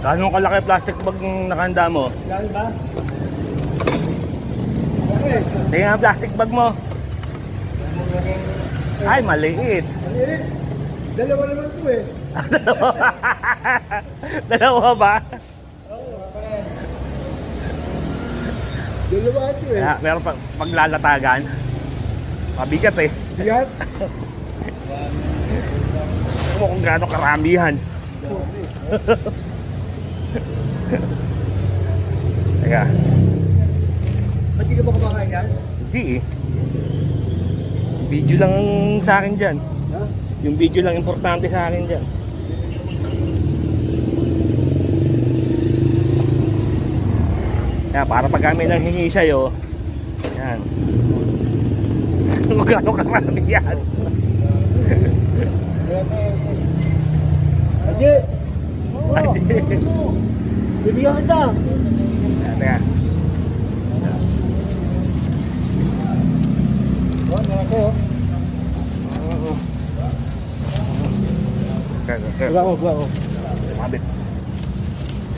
Gano'ng kalaki plastic bag yung nakahanda mo? Yan ba? Okay. Tingnan ang plastic bag mo. Ay, maliit. Maliit. Dalawa naman ito eh. Dalawa ba? Oo, dalawa ito eh. Meron paglalatagan. Mabigat eh. Bigat? Alam mo kung gaano karamihan. Teka. Ba't di ka ba kumakain yan? Hindi eh. Video lang sa akin dyan. Ha? Yung video lang importante sa akin dyan. Kaya para pag kami nang hingi sa'yo, yan. Magkano karami yan? Aji! Oo! Bibigyan kita! Yan, teka. Oo, nako. Kaya. Buka ko. Kumabit.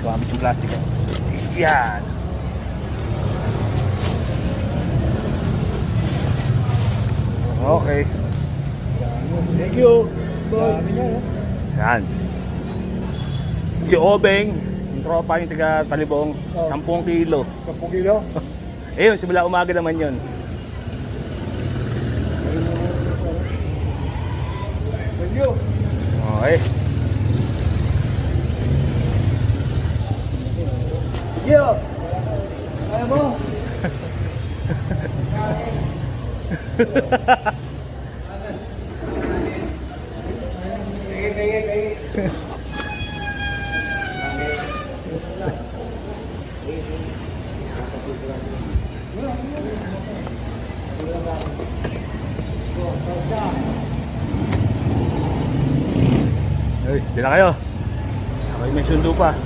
Kumabit yung plastic. Yan. Okay. Thank you. Dami niya, no? Yan. Si Obeng, yung tropa yung taga Talibong, Oh. 10 kilo. 10 kilo? Eh yun, simula umaga naman yun. Thank you. Okay. Yo! Kaya mo? Kaya. Ay, di na kayo. Ako'y may sundo pa.